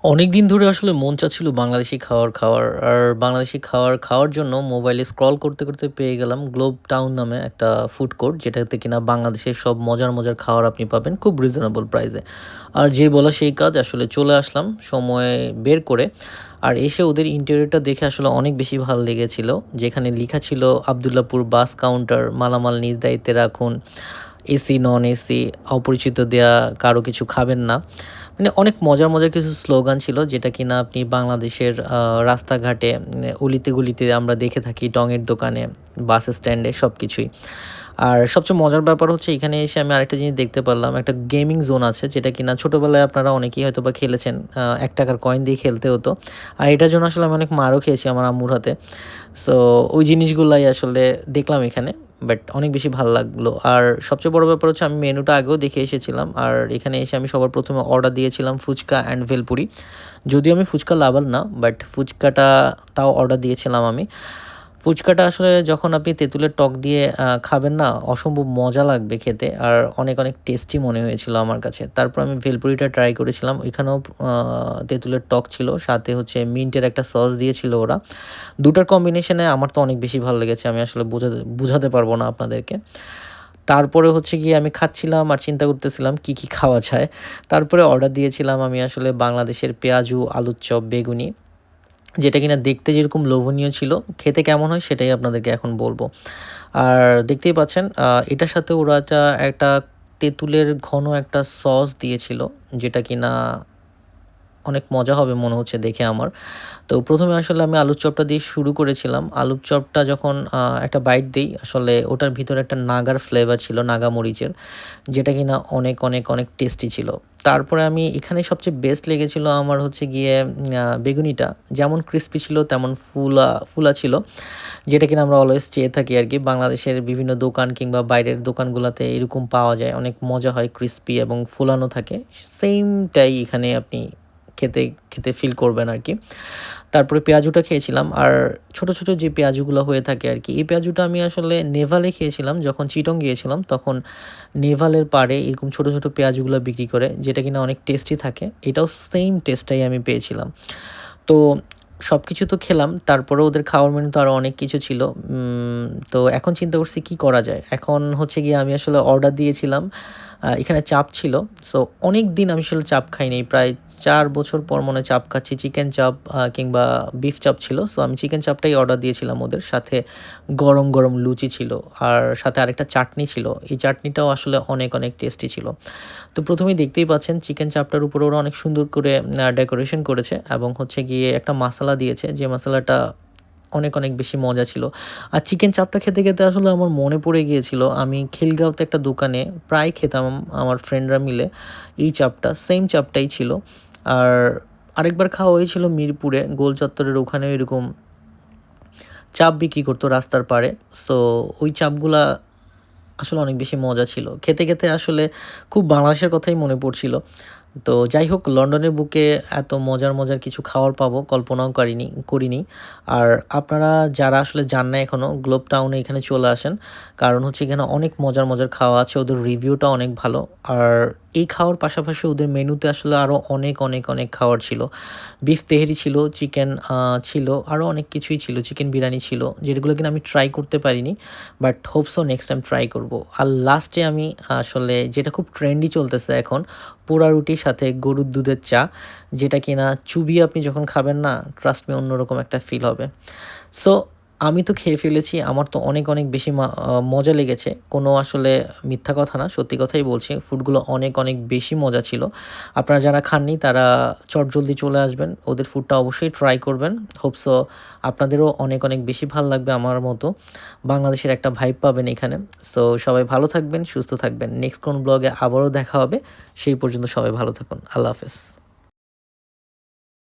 অনেকদিন ধরে আসলে মন চাচ্ছিল বাংলাদেশি খাবার খাওয়ার। আর বাংলাদেশি খাবার খাওয়ার জন্য মোবাইলে স্ক্রল করতে, করতে পেয়ে গেলাম গ্লোব টাউন নামে একটা ফুড কোর্ট যেটাতে কিনা বাংলাদেশের সব মজার, মজার খাবার আপনি পাবেন খুব রিজনেবল প্রাইসে। আর যে বলা সেই কাজ আসলে চলে আসলাম সময় বের করে। আর এসে ওদের ইন্টেরিয়রটা দেখে আসলে অনেক বেশি ভালো লেগেছিল। যেখানে লিখা ছিল আব্দুল্লাহপুর বাস কাউন্টার, মালামাল নিজ দায়িত্বে রাখুন। এসি, নন এসি, অপরিচিত দেয়া কারো কিছু খাবেন না। মানে অনেক মজার, মজার কিছু স্লোগান ছিল যেটা কিনা আপনি বাংলাদেশের রাস্তাঘাটে অলিতে গলিতে আমরা দেখে থাকি, টঙের দোকানে, বাস স্ট্যান্ডে সবকিছুই। আর সবচেয়ে মজার ব্যাপার হচ্ছে এখানে এসে আমি আরেকটা জিনিস দেখতে পারলাম, একটা গেমিং জোন আছে যেটা কিনা ছোটোবেলায় আপনারা অনেকেই হয়তোবা খেলেছেন। ৳১ কয়েন দিয়ে খেলতে হতো। আর এটার জন্য আসলে আমি অনেক মারও খেয়েছি আমার আম্মুর হাতে। সো ওই জিনিসগুলাই আসলে দেখলাম এখানে। বাট অনেক বেশি ভাল লাগলো। আর সবচেয়ে বড় ব্যাপার হচ্ছে আমি মেনুটা আগেও দেখে এসেছিলাম। আর এখানে এসে আমি সবার ১ম এ অর্ডার দিয়েছিলাম ফুচকা অ্যান্ড ভেলপুরি। যদিও আমি ফুচকা লাভার না, বাট ফুচকাটা তাও অর্ডার দিয়েছিলাম আমি। ফুচকাটা আসলে যখন আপনি তেঁতুলের টক দিয়ে খাবেন না, অসম্ভব মজা লাগবে খেতে। আর অনেক, অনেক টেস্টি মনে হয়েছিল আমার কাছে। তারপর আমি ভেলপুরিটা ট্রাই করেছিলাম। ওইখানেও তেঁতুলের টক ছিল। সাথে হচ্ছে মিন্টের একটা সস দিয়েছিল ওরা। ২ টার কম্বিনেশনে আমার তো অনেক বেশি ভালো লেগেছে। আমি আসলে বুঝাতে পারব না আপনাদেরকে। তারপরে হচ্ছে গিয়ে আমি খাচ্ছিলাম আর চিন্তা করতেছিলাম কি, কি খাওয়া যায়। তারপরে অর্ডার দিয়েছিলাম আমি আসলে বাংলাদেশের পেঁয়াজু, আলুর চপ, বেগুনি। যেটা কিনা দেখতে যেরকম লোভনীয় ছিল, খেতে কেমন হয় সেটাই আপনাদেরকে এখন বলব। আর দেখতেই পাচ্ছেন এটার সাথে ওরা একটা তেঁতুলের ঘন একটা সস দিয়েছিল, যেটা কিনা অনেক মজা হবে মনে হচ্ছে দেখে আমার। তো ১ম এ আসলে আমি আলুর চপটা দিয়ে শুরু করেছিলাম। আলুর চপটা যখন একটা বাইট দেই, আসলে ওটার ভিতরে একটা নাগার ফ্লেভার ছিল, নাগা মরিচের, যেটা কিনা অনেক, অনেক, অনেক টেস্টি ছিল। তারপরে আমি এখানে সবচেয়ে বেস্ট লেগেছিল আমার হচ্ছে গিয়ে বেগুনিটা। যেমন ক্রিসপি ছিল তেমন ফুলা, ফুলা ছিল। যেটা কিনা আমরা অলওয়েজ চেয়ে থাকি আরকি। বাংলাদেশের বিভিন্ন দোকান কিংবা বাইরের দোকানগুলাতে এরকম পাওয়া যায়। অনেক মজা হয়, ক্রিসপি এবং ফুলানো থাকে। সেইমটাই এখানে আপনি খেতে, খেতে ফিল করবেন আরকি। তারপরে পেঁয়াজুটা খেয়েছিলাম। আর ছোট, ছোট যে পেঁয়াজুগুলা হয়ে থাকে আরকি, এই পেঁয়াজুটা আমি আসলে নেভালে খেয়েছিলাম। যখন চিটং গিয়েছিলাম তখন নেভালের পাড়ে এরকম ছোট, ছোট পেঁয়াজুগুলা বিক্রি করে, যেটা কিনা অনেক টেস্টি থাকে। এটাও সেইম টেস্টটাই আমি পেয়েছিলাম। তো সবকিছু তো খেলাম। তারপরেও ওদের খাওয়ার মেনুতে আরো অনেক কিছু ছিল। তো এখন চিন্তা করছি কি করা যায়? এখন হচ্ছে গিয়ে আমি আসলে অর্ডার দিয়েছিলাম। এখানে চাপ ছিল। সো অনেকদিন আমি আসলে চাপ খাই নাই। প্রায় ৪ বছর পর মনে হয় চাপ খাচ্ছি। চিকেন চাপ কিংবা বিফ চাপ ছিল। সো আমি চিকেন চাপটাই অর্ডার দিয়েছিলাম ওদের। সাথে গরম, গরম লুচি ছিল। আর সাথে আরেকটা চাটনি ছিল। এই চাটনিটাও আসলে অনেক, অনেক টেস্টি ছিল। তো ১ম এই দেখতেই পাচ্ছেন চিকেন চাপটার উপরে ওরা অনেক সুন্দর করে ডেকোরেশন করেছে এবং হচ্ছে গিয়ে একটা মাসালা দিয়েছে, যে মাসালাটা অনেক, অনেক বেশি মজা ছিল। আর চিকেন চাপটা খেতে, খেতে আসলে আমার মনে পড়ে গিয়েছিল আমি খিলগাঁওতে একটা দোকানে প্রায় খেতাম আমার ফ্রেন্ডরা মিলে এই চাপটা, সেইম চাপটাই ছিল। আর আরেকবার খাওয়া হয়েছিল মিরপুরে গোল চত্বরের ওখানেও এরকম চাপ বিক্রি করতো রাস্তার পাড়ে। সো ওই চাপগুলা আসলে অনেক বেশি মজা ছিল। খেতে, খেতে আসলে খুব বাংলাদেশের কথাই মনে পড়ছিল। তো যাই হোক, লন্ডনের বুকে এত মজার, মজার কিছু খাবার পাবো কল্পনাও করিনি। আর আপনারা যারা আসলে যান নাই এখনো গ্লোব টাউনে এখানে চলে আসেন। কারণ হচ্ছে এখানে অনেক মজার, মজার খাওয়া আছে। ওদের রিভিউটাও অনেক ভালো। আর এই খাওয়ার পাশাপাশি ওদের মেনুতে আসলে আরো অনেক, অনেক, অনেক খাবার ছিল। বিফ তেহেরি ছিল, চিকেন ছিল, আরো অনেক কিছুই ছিল। চিকেন বিরিয়ানি ছিল, যেগুলো কিনা আমি ট্রাই করতে পারিনি। But hope so next time try করব। আর লাস্টে আমি আসলে যেটা খুব ট্রেন্ডি চলতেছে এখন, পোড়া রুটির সাথে গরুর দুধের চা, যেটা কিনা চুবিয়ে আপনি যখন খাবেন না, ট্রাস্ট মি অন্যরকম একটা ফিল হবে। সো আমি তো খেয়ে ফেলেছি। আমার তো অনেক, অনেক বেশি মজা লেগেছে। কোনো আসলে মিথ্যা কথা না, সত্যি কথাই বলছি। ফুডগুলো অনেক, অনেক বেশি মজা ছিল। আপনারা যারা খাননি তারা চটজলদি চলে আসবেন। ওদের ফুডটা অবশ্যই ট্রাই করবেন। হোপ সো আপনাদেরও অনেক, অনেক বেশি ভাল লাগবে আমার মতো। বাংলাদেশের একটা ভাইব পাবেন এখানে। সো সবাই ভালো থাকবেন, সুস্থ থাকবেন। নেক্সট কোন ব্লগে আবারও দেখা হবে। সেই পর্যন্ত সবাই ভালো থাকুন। আল্লাহ হাফেজ।